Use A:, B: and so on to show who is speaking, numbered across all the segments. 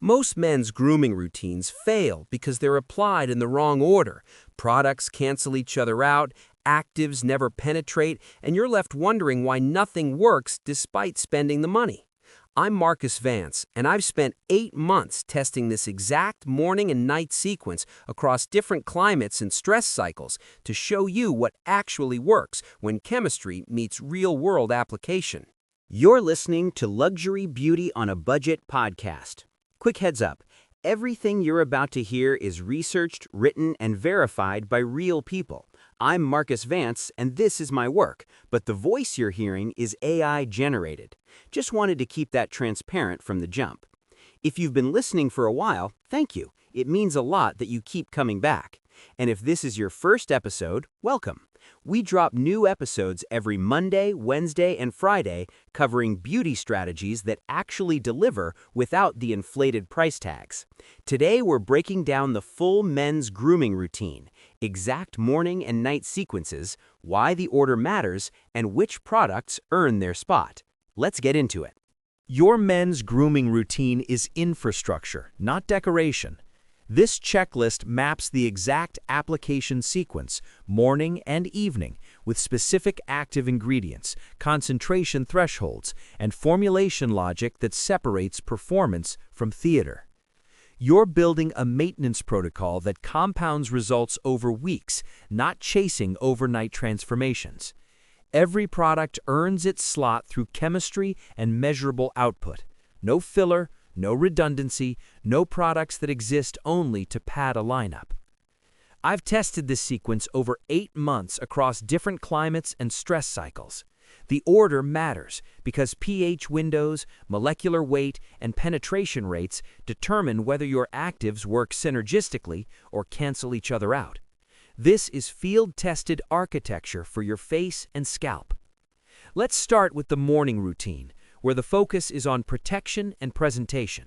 A: Most men's grooming routines fail because they're applied in the wrong order. Products cancel each other out, actives never penetrate, and you're left wondering why nothing works despite spending the money. I'm Marcus Vance, and I've spent 8 months testing this exact morning and night sequence across different climates and stress cycles to show you what actually works when chemistry meets real-world application.
B: You're listening to Luxury Beauty on a Budget podcast. Quick heads up, everything you're about to hear is researched, written, and verified by real people. I'm Marcus Vance, and this is my work, but the voice you're hearing is AI generated. Just wanted to keep that transparent from the jump. If you've been listening for a while, thank you. It means a lot that you keep coming back. And if this is your first episode, welcome. We drop new episodes every Monday, Wednesday, and Friday covering beauty strategies that actually deliver without the inflated price tags. Today, we're breaking down the full men's grooming routine, exact morning and night sequences, why the order matters, and which products earn their spot. Let's get into it.
C: Your men's grooming routine is infrastructure, not decoration. This checklist maps the exact application sequence, morning and evening, with specific active ingredients, concentration thresholds, and formulation logic that separates performance from theater. You're building a maintenance protocol that compounds results over weeks, not chasing overnight transformations. Every product earns its slot through chemistry and measurable output. No filler, no redundancy, no products that exist only to pad a lineup. I've tested this sequence over 8 months across different climates and stress cycles. The order matters because pH windows, molecular weight, and penetration rates determine whether your actives work synergistically or cancel each other out. This is field-tested architecture for your face and scalp. Let's start with the morning routine, where the focus is on protection and presentation.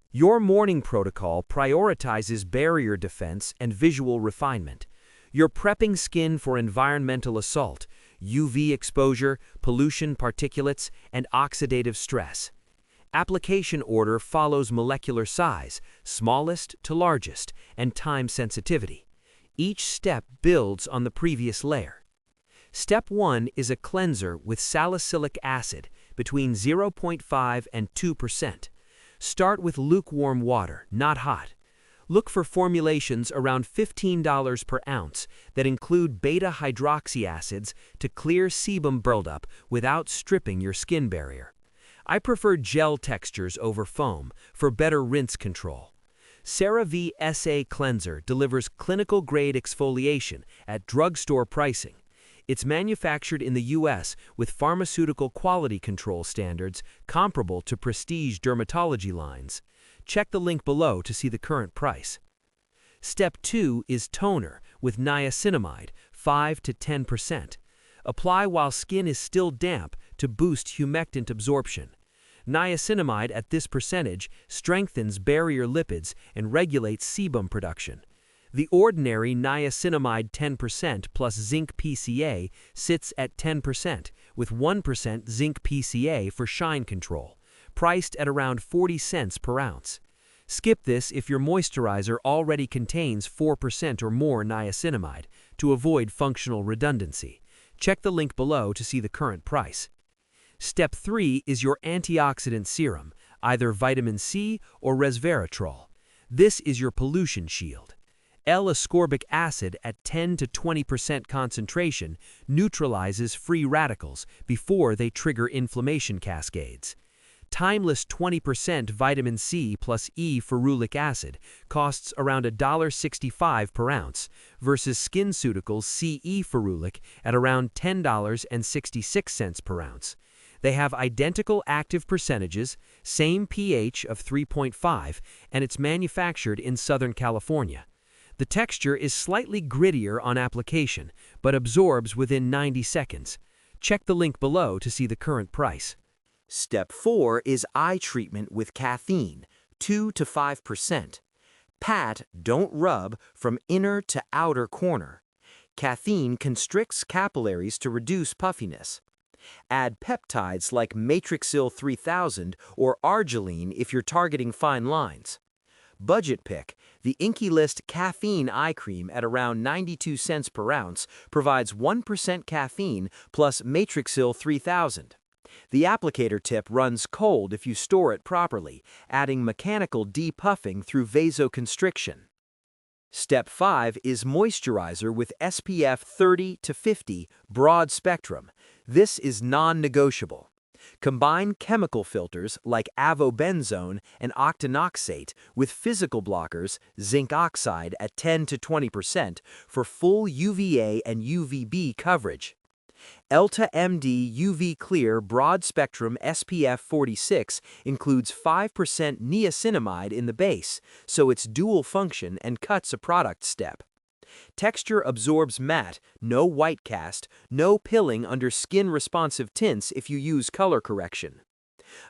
C: Your morning protocol prioritizes barrier defense and visual refinement. You're prepping skin for environmental assault, UV exposure, pollution particulates, and oxidative stress. Application order follows molecular size, smallest to largest, and time sensitivity. Each step builds on the previous layer. Step 1 is a cleanser with salicylic acid between 0.5 and 2%. Start with lukewarm water, not hot. Look for formulations around $15 per ounce that include beta-hydroxy acids to clear sebum buildup without stripping your skin barrier. I prefer gel textures over foam for better rinse control. CeraVe SA Cleanser delivers clinical-grade exfoliation at drugstore pricing. It's manufactured in the U.S. with pharmaceutical quality control standards comparable to prestige dermatology lines. Check the link below to see the current price. Step 2 is toner with niacinamide, 5 to 10%. Apply while skin is still damp to boost humectant absorption. Niacinamide at this percentage strengthens barrier lipids and regulates sebum production. The ordinary niacinamide 10% plus zinc PCA sits at 10%, with 1% zinc PCA for shine control, priced at around 40 cents per ounce. Skip this if your moisturizer already contains 4% or more niacinamide to avoid functional redundancy. Check the link below to see the current price. Step 3 is your antioxidant serum, either vitamin C or resveratrol. This is your pollution shield. L-ascorbic acid at 10 to 20% concentration neutralizes free radicals before they trigger inflammation cascades. Timeless 20% vitamin C plus E ferulic acid costs around $1.65 per ounce versus SkinCeuticals CE ferulic at around $10.66 per ounce. They have identical active percentages, same pH of 3.5, and it's manufactured in Southern California. The texture is slightly grittier on application, but absorbs within 90 seconds. Check the link below to see the current price.
B: Step 4 is eye treatment with caffeine, 2 to 5%. Pat, don't rub from inner to outer corner. Caffeine constricts capillaries to reduce puffiness. Add peptides like Matrixyl 3000 or Arginine if you're targeting fine lines. Budget pick, the Inky List Caffeine Eye Cream at around 92 cents per ounce provides 1% caffeine plus Matrixyl 3000. The applicator tip runs cold if you store it properly, adding mechanical depuffing through vasoconstriction. Step 5 is moisturizer with SPF 30 to 50 broad spectrum. This is non-negotiable. Combine chemical filters like avobenzone and octinoxate with physical blockers, zinc oxide at 10 to 20% for full UVA and UVB coverage. Elta MD UV Clear Broad Spectrum SPF 46 includes 5% niacinamide in the base, so it's dual function and cuts a product step. Texture absorbs matte, no white cast, no pilling under skin-responsive tints if you use color correction.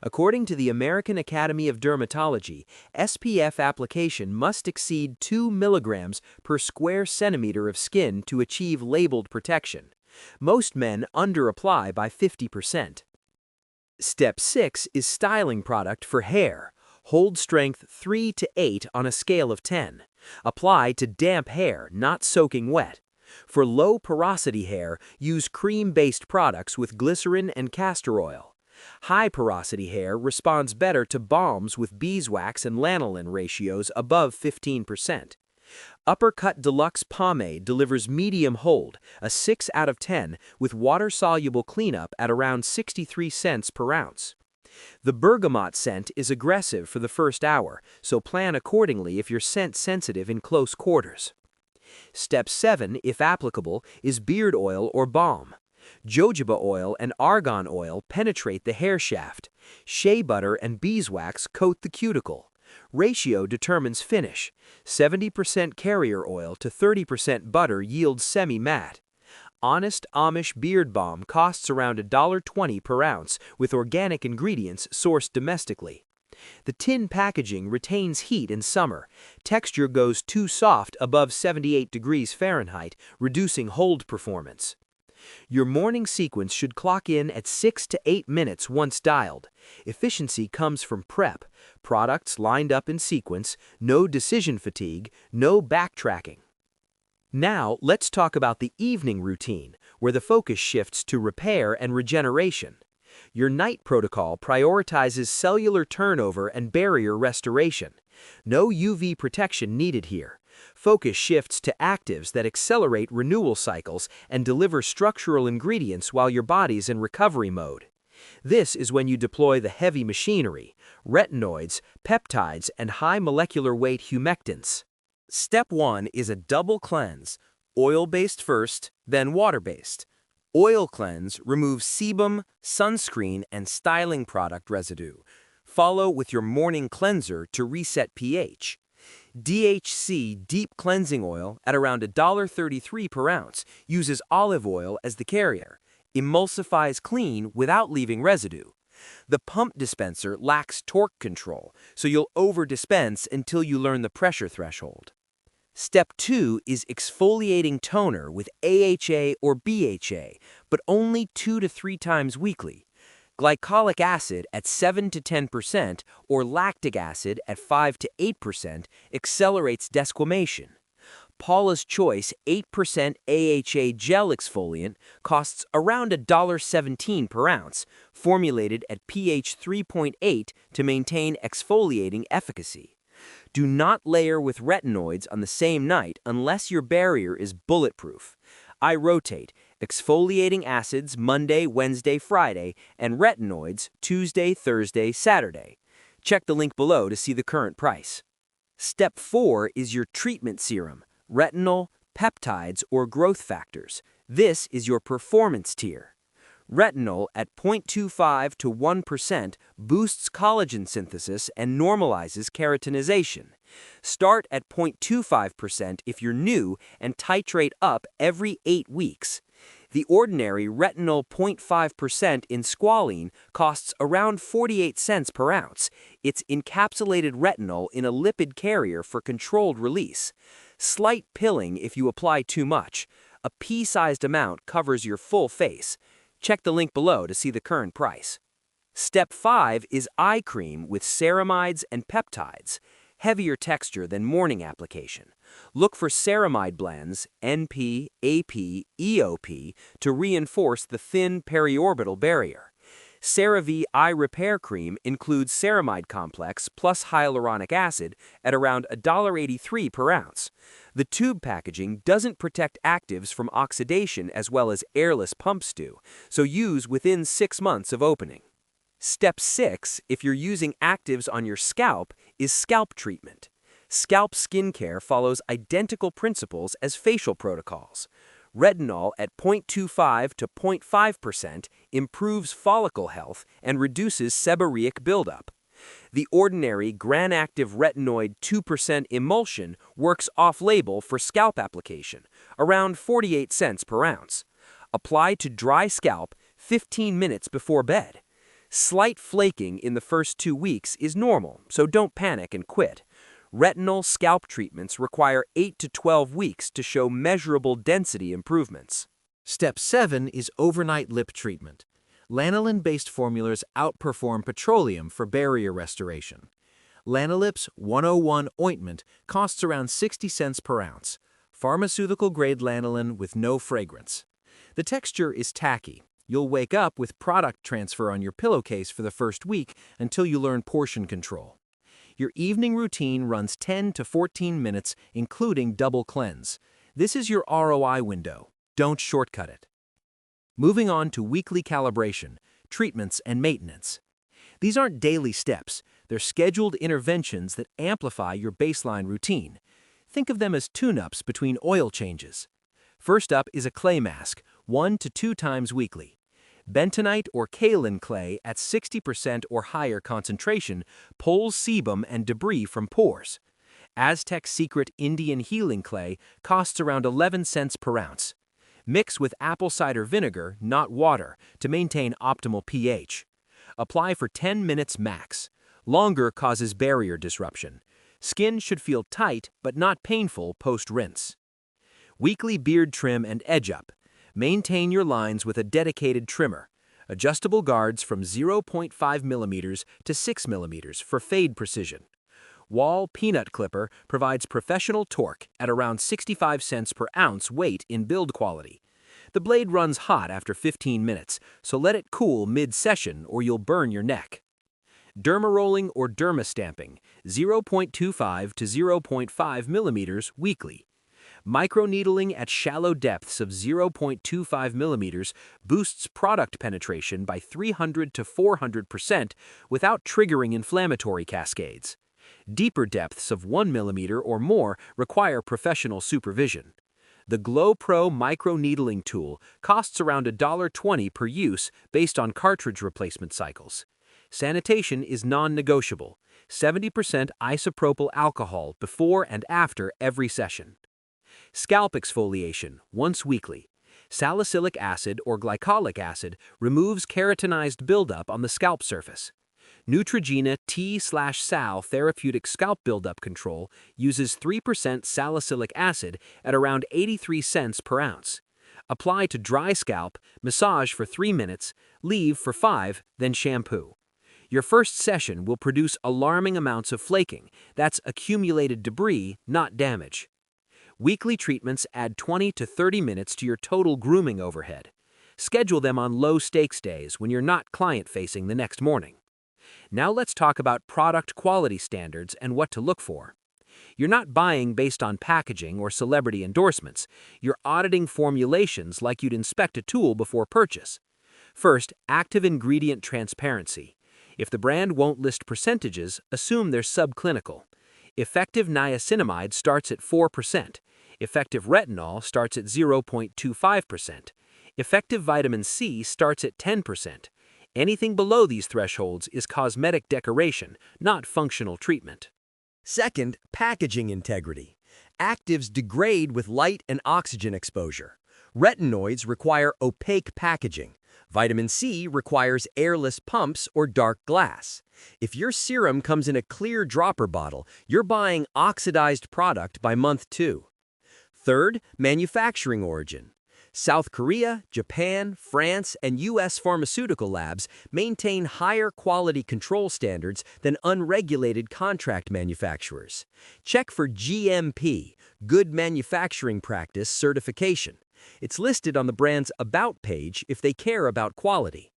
B: According to the American Academy of Dermatology, SPF application must exceed 2 milligrams per square centimeter of skin to achieve labeled protection. Most men underapply by 50%. Step 6 is styling product for hair. Hold strength 3 to 8 on a scale of 10. Apply to damp hair, not soaking wet. For low porosity hair, use cream-based products with glycerin and castor oil. High porosity hair responds better to balms with beeswax and lanolin ratios above 15%. Uppercut Deluxe Pomade delivers medium hold, a 6 out of 10, with water-soluble cleanup at around 63 cents per ounce. The bergamot scent is aggressive for the first hour, so plan accordingly if you're scent sensitive in close quarters. Step 7, if applicable, is beard oil or balm. Jojoba oil and argan oil penetrate the hair shaft. Shea butter and beeswax coat the cuticle. Ratio determines finish. 70% carrier oil to 30% butter yields semi-matte. Honest Amish Beard Balm costs around $1.20 per ounce with organic ingredients sourced domestically. The tin packaging retains heat in summer. Texture goes too soft above 78 degrees Fahrenheit, reducing hold performance. Your morning sequence should clock in at 6 to 8 minutes once dialed. Efficiency comes from prep, products lined up in sequence, no decision fatigue, no backtracking. Now, let's talk about the evening routine, where the focus shifts to repair and regeneration. Your night protocol prioritizes cellular turnover and barrier restoration. No UV protection needed here. Focus shifts to actives that accelerate renewal cycles and deliver structural ingredients while your body's in recovery mode. This is when you deploy the heavy machinery, retinoids, peptides, and high molecular weight humectants. Step 1 is a double cleanse, oil-based first, then water-based. Oil cleanse removes sebum, sunscreen, and styling product residue. Follow with your morning cleanser to reset pH. DHC Deep Cleansing Oil at around $1.33 per ounce uses olive oil as the carrier. Emulsifies clean without leaving residue. The pump dispenser lacks torque control, so you'll over-dispense until you learn the pressure threshold. Step 2 is exfoliating toner with AHA or BHA, but only 2 to 3 times weekly. Glycolic acid at 7 to 10% or lactic acid at 5 to 8% accelerates desquamation. Paula's Choice 8% AHA gel exfoliant costs around $1.17 per ounce, formulated at pH 3.8 to maintain exfoliating efficacy. Do not layer with retinoids on the same night unless your barrier is bulletproof. I rotate exfoliating acids Monday, Wednesday, Friday, and retinoids Tuesday, Thursday, Saturday. Check the link below to see the current price. Step 4 is your treatment serum, retinol, peptides, or growth factors. This is your performance tier. Retinol at 0.25 to 1% boosts collagen synthesis and normalizes keratinization. Start at 0.25% if you're new and titrate up every 8 weeks. The ordinary retinol 0.5% in squalene costs around 48 cents per ounce. It's encapsulated retinol in a lipid carrier for controlled release. Slight pilling if you apply too much. A pea-sized amount covers your full face.
A: Check the link below to see the current price. Step 5 is eye cream with ceramides and peptides, heavier texture than morning application. Look for ceramide blends, NP, AP, EOP, to reinforce the thin periorbital barrier. CeraVe Eye Repair Cream includes ceramide complex plus hyaluronic acid at around $1.83 per ounce. The tube packaging doesn't protect actives from oxidation as well as airless pumps do, so use within 6 months of opening. Step 6, if you're using actives on your scalp, is scalp treatment. Scalp skincare follows identical principles as facial protocols. Retinol at 0.25 to 0.5% improves follicle health and reduces seborrheic buildup. The ordinary Gran-Active Retinoid 2% emulsion works off-label for scalp application, around 48 cents per ounce. Apply to dry scalp 15 minutes before bed. Slight flaking in the first 2 weeks is normal, so don't panic and quit. Retinol scalp treatments require 8 to 12 weeks to show measurable density improvements.
C: Step 7 is overnight lip treatment. Lanolin-based formulas outperform petroleum for barrier restoration. Lanolip's 101 ointment costs around 60 cents per ounce, pharmaceutical-grade lanolin with no fragrance. The texture is tacky. You'll wake up with product transfer on your pillowcase for the first week until you learn portion control. Your evening routine runs 10 to 14 minutes, including double cleanse. This is your ROI window. Don't shortcut it. Moving on to weekly calibration, treatments, and maintenance. These aren't daily steps. They're scheduled interventions that amplify your baseline routine. Think of them as tune-ups between oil changes. First up is a clay mask, 1 to 2 times weekly. Bentonite or kaolin clay at 60% or higher concentration pulls sebum and debris from pores. Aztec Secret Indian Healing Clay costs around 11 cents per ounce. Mix with apple cider vinegar, not water, to maintain optimal pH. Apply for 10 minutes max. Longer causes barrier disruption. Skin should feel tight but not painful post-rinse. Weekly beard trim and edge up. Maintain your lines with a dedicated trimmer. Adjustable guards from 0.5 mm to 6 mm for fade precision. Wall Peanut Clipper provides professional torque at around 65 cents per ounce weight in build quality. The blade runs hot after 15 minutes, so let it cool mid-session or you'll burn your neck. Dermarolling or dermastamping, 0.25 to 0.5 millimeters weekly. Microneedling at shallow depths of 0.25 millimeters boosts product penetration by 300 to 400% without triggering inflammatory cascades. Deeper depths of 1 millimeter or more require professional supervision. The Glow Pro microneedling tool costs around $1.20 per use based on cartridge replacement cycles. Sanitation is non-negotiable, 70% isopropyl alcohol before and after every session. Scalp exfoliation, once weekly. Salicylic acid or glycolic acid removes keratinized buildup on the scalp surface. Neutrogena T/Sal Therapeutic Scalp Buildup Control uses 3% salicylic acid at around 83 cents per ounce. Apply to dry scalp, massage for 3 minutes, leave for 5, then shampoo. Your first session will produce alarming amounts of flaking. That's accumulated debris, not damage. Weekly treatments add 20 to 30 minutes to your total grooming overhead. Schedule them on low-stakes days when you're not client-facing the next morning. Now let's talk about product quality standards and what to look for. You're not buying based on packaging or celebrity endorsements. You're auditing formulations like you'd inspect a tool before purchase. First, active ingredient transparency. If the brand won't list percentages, assume they're subclinical. Effective niacinamide starts at 4%. Effective retinol starts at 0.25%. Effective vitamin C starts at 10%. Anything below these thresholds is cosmetic decoration, not functional treatment.
D: Second, packaging integrity. Actives degrade with light and oxygen exposure. Retinoids require opaque packaging. Vitamin C requires airless pumps or dark glass. If your serum comes in a clear dropper bottle, you're buying oxidized product by month 2. Third, manufacturing origin. South Korea, Japan, France, and U.S. pharmaceutical labs maintain higher quality control standards than unregulated contract manufacturers. Check for GMP, Good Manufacturing Practice certification. It's listed on the brand's About page if they care about quality.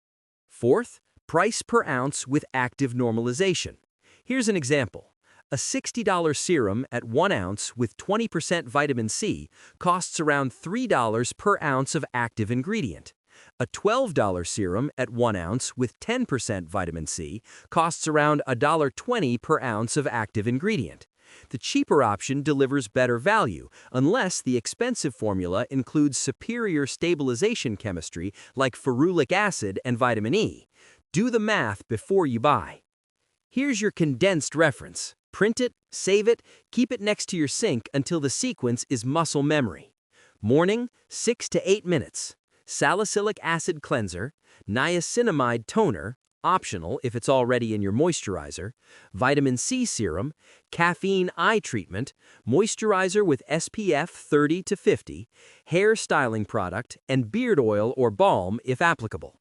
D: Fourth, price per ounce with active normalization. Here's an example. A $60 serum at 1 ounce with 20% vitamin C costs around $3 per ounce of active ingredient. A $12 serum at 1 ounce with 10% vitamin C costs around $1.20 per ounce of active ingredient. The cheaper option delivers better value, unless the expensive formula includes superior stabilization chemistry like ferulic acid and vitamin E. Do the math before you buy. Here's your condensed reference. Print it, save it, keep it next to your sink until the sequence is muscle memory. Morning, 6 to 8 minutes. Salicylic acid cleanser, niacinamide toner, optional if it's already in your moisturizer, vitamin C serum, caffeine eye treatment, moisturizer with SPF 30 to 50, hair styling product, and beard oil or balm if applicable.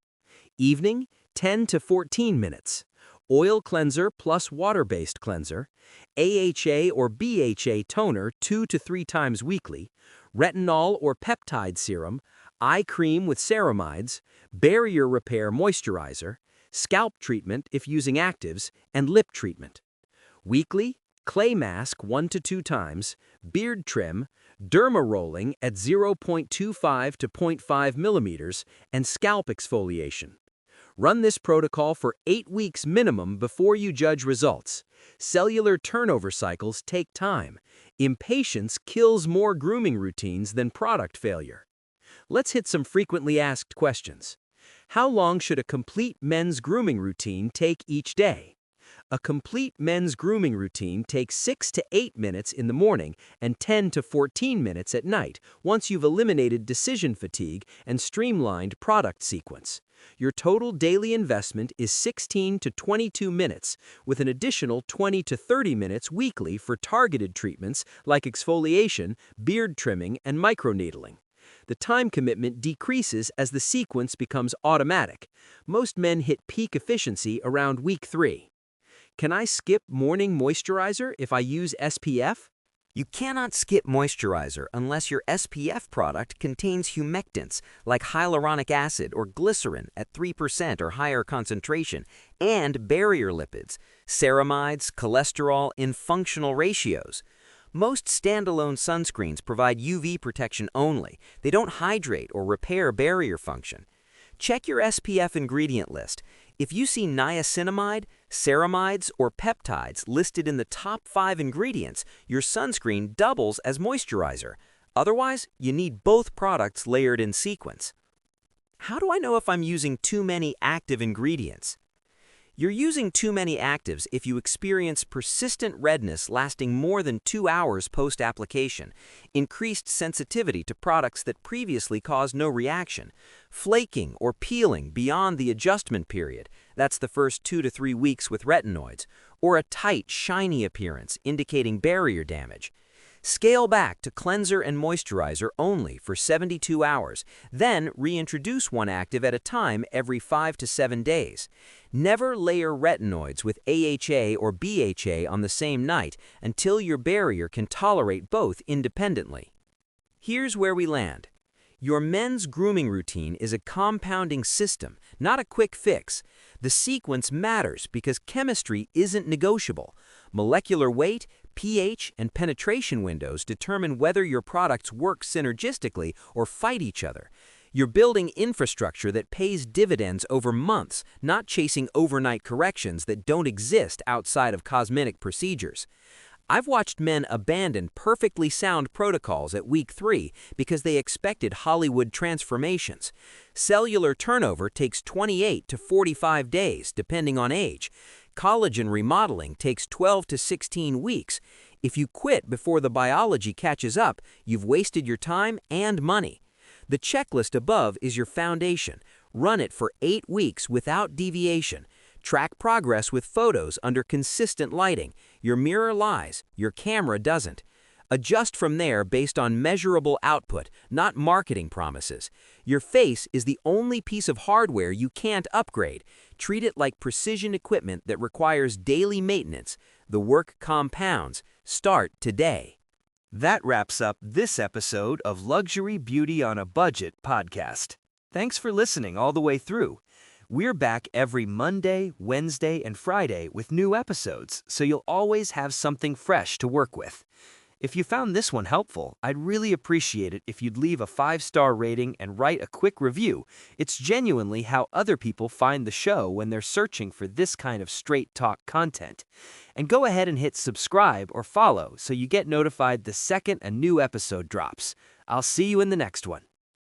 D: Evening, 10 to 14 minutes. Oil cleanser plus water-based cleanser, AHA or BHA toner 2 to 3 times weekly, retinol or peptide serum, eye cream with ceramides, barrier repair moisturizer, scalp treatment if using actives, and lip treatment. Weekly, clay mask 1 to 2 times, beard trim, derma rolling at 0.25 to 0.5 millimeters, and scalp exfoliation. Run this protocol for 8 weeks minimum before you judge results. Cellular turnover cycles take time. Impatience kills more grooming routines than product failure. Let's hit some frequently asked questions. How long should a complete men's grooming routine take each day? A complete men's grooming routine takes 6 to 8 minutes in the morning and 10 to 14 minutes at night once you've eliminated decision fatigue and streamlined product sequence. Your total daily investment is 16 to 22 minutes, with an additional 20 to 30 minutes weekly for targeted treatments like exfoliation, beard trimming, and microneedling. The time commitment decreases as the sequence becomes automatic. Most men hit peak efficiency around week 3. Can I skip morning moisturizer if I use SPF?
B: You cannot skip moisturizer unless your SPF product contains humectants like hyaluronic acid or glycerin at 3% or higher concentration, and barrier lipids, ceramides, cholesterol in functional ratios. Most standalone sunscreens provide UV protection only. They don't hydrate or repair barrier function. Check your SPF ingredient list. If you see niacinamide, ceramides, or peptides listed in the top 5 ingredients, your sunscreen doubles as moisturizer. Otherwise, you need both products layered in sequence. How do I know if I'm using too many active ingredients? You're using too many actives if you experience persistent redness lasting more than 2 hours post-application, increased sensitivity to products that previously caused no reaction, flaking or peeling beyond the adjustment period, that's the first 2 to 3 weeks with retinoids, or a tight, shiny appearance indicating barrier damage. Scale back to cleanser and moisturizer only for 72 hours, then reintroduce one active at a time every 5 to 7 days. Never layer retinoids with AHA or BHA on the same night until your barrier can tolerate both independently. Here's where we land. Your men's grooming routine is a compounding system, not a quick fix. The sequence matters because chemistry isn't negotiable. Molecular weight, pH, and penetration windows determine whether your products work synergistically or fight each other. You're building infrastructure that pays dividends over months, not chasing overnight corrections that don't exist outside of cosmetic procedures. I've watched men abandon perfectly sound protocols at week 3 because they expected Hollywood transformations. Cellular turnover takes 28 to 45 days, depending on age. Collagen remodeling takes 12 to 16 weeks. If you quit before the biology catches up, you've wasted your time and money. The checklist above is your foundation. Run it for 8 weeks without deviation. Track progress with photos under consistent lighting. Your mirror lies, your camera doesn't.
A: Adjust from there based on measurable output, not marketing promises. Your face is the only piece of hardware you can't upgrade. Treat it like precision equipment that requires daily maintenance. The work compounds. Start today.
D: That wraps up this episode of Luxury Beauty on a Budget podcast. Thanks for listening all the way through. We're back every Monday, Wednesday, and Friday with new episodes, so you'll always have something fresh to work with. If you found this one helpful, I'd really appreciate it if you'd leave a 5-star rating and write a quick review. It's genuinely how other people find the show when they're searching for this kind of straight talk content. And go ahead and hit subscribe or follow so you get notified the second a new episode drops. I'll see you in the next one.